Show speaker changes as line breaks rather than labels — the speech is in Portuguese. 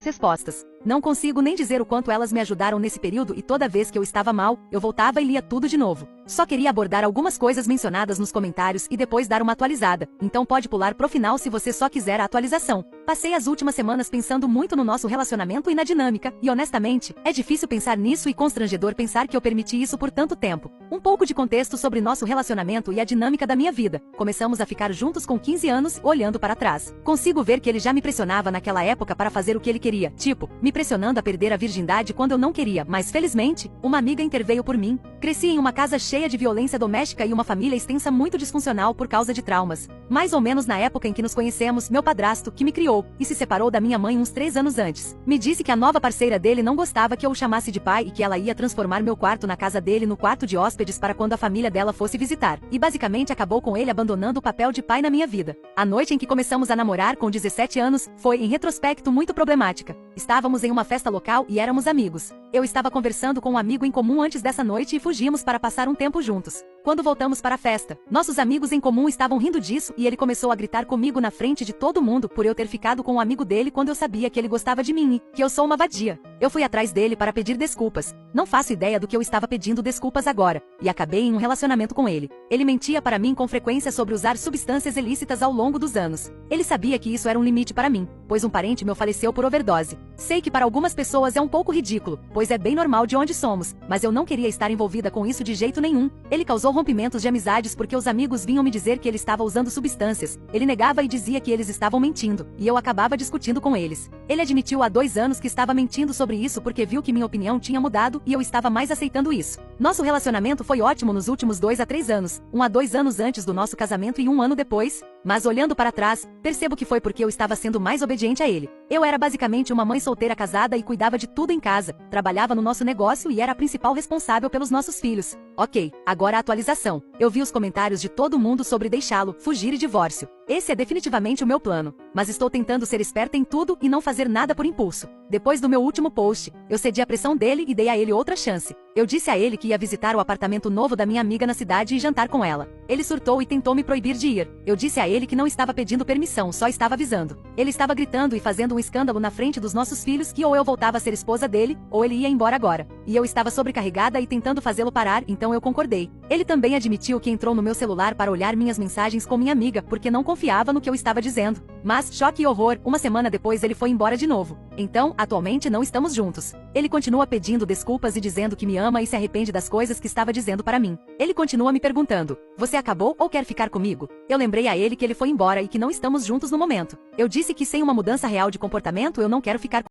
respostas. Não consigo nem dizer o quanto elas me ajudaram nesse período e toda vez que eu estava mal, eu voltava e lia tudo de novo. Só queria abordar algumas coisas mencionadas nos comentários e depois dar uma atualizada, então pode pular pro final se você só quiser a atualização. Passei as últimas semanas pensando muito no nosso relacionamento e na dinâmica, e honestamente, é difícil pensar nisso e constrangedor pensar que eu permiti isso por tanto tempo. Um pouco de contexto sobre nosso relacionamento e a dinâmica da minha vida. Começamos a ficar juntos com 15 anos, olhando para trás. Consigo ver que ele já me pressionava naquela época para fazer o que ele queria, tipo, me pressionando a perder a virgindade quando eu não queria, mas felizmente, uma amiga interveio por mim. Cresci em uma casa cheia de violência doméstica e uma família extensa muito disfuncional por causa de traumas. Mais ou menos na época em que nos conhecemos, meu padrasto, que me criou, e se separou da minha mãe uns 3 anos antes, me disse que a nova parceira dele não gostava que eu o chamasse de pai e que ela ia transformar meu quarto na casa dele no quarto de hóspedes para quando a família dela fosse visitar, e basicamente acabou com ele abandonando o papel de pai na minha vida. A noite em que começamos a namorar com 17 anos, foi, em retrospecto, muito problemática. Estávamos em uma festa local e éramos amigos. Eu estava conversando com um amigo em comum antes dessa noite e fugimos para passar um tempo juntos. Quando voltamos para a festa, nossos amigos em comum estavam rindo disso e ele começou a gritar comigo na frente de todo mundo por eu ter ficado com um amigo dele quando eu sabia que ele gostava de mim e que eu sou uma vadia. Eu fui atrás dele para pedir desculpas. Não faço ideia do que eu estava pedindo desculpas agora, e acabei em um relacionamento com ele. Ele mentia para mim com frequência sobre usar substâncias ilícitas ao longo dos anos. Ele sabia que isso era um limite para mim, pois um parente meu faleceu por overdose. Sei que para algumas pessoas é um pouco ridículo, pois é bem normal de onde somos, mas eu não queria estar envolvida com isso de jeito nenhum. Ele causou rompimentos de amizades porque os amigos vinham me dizer que ele estava usando substâncias. Ele negava e dizia que eles estavam mentindo, e eu acabava discutindo com eles. Ele admitiu há 2 anos que estava mentindo sobre isso porque viu que minha opinião tinha mudado e eu estava mais aceitando isso. Nosso relacionamento foi ótimo nos últimos 2 a 3 anos, 1 a 2 anos antes do nosso casamento e 1 ano depois, mas olhando para trás, percebo que foi porque eu estava sendo mais obediente a ele. Eu era basicamente uma mãe solteira casada e cuidava de tudo em casa, trabalhava no nosso negócio e era a principal responsável pelos nossos filhos. Ok, agora a atualização. Eu vi os comentários de todo mundo sobre deixá-lo, fugir e divórcio. Esse é definitivamente o meu plano, mas estou tentando ser esperta em tudo e não fazer nada por impulso. Depois do meu último post, eu cedi à pressão dele e dei a ele outra chance. Eu disse a ele que ia visitar o apartamento novo da minha amiga na cidade e jantar com ela. Ele surtou e tentou me proibir de ir. Eu disse a ele que não estava pedindo permissão, só estava avisando. Ele estava gritando e fazendo um escândalo na frente dos nossos filhos que ou eu voltava a ser esposa dele, ou ele ia embora agora. E eu estava sobrecarregada e tentando fazê-lo parar, então eu concordei. Ele também admitiu que entrou no meu celular para olhar minhas mensagens com minha amiga porque não confiava no que eu estava dizendo. Mas, choque e horror, uma semana depois ele foi embora de novo. Então, atualmente não estamos juntos. Ele continua pedindo desculpas e dizendo que me ama e se arrepende das coisas que estava dizendo para mim. Ele continua me perguntando: você acabou ou quer ficar comigo? Eu lembrei a ele que ele foi embora e que não estamos juntos no momento. Eu disse que sem uma mudança real de comportamento eu não quero ficar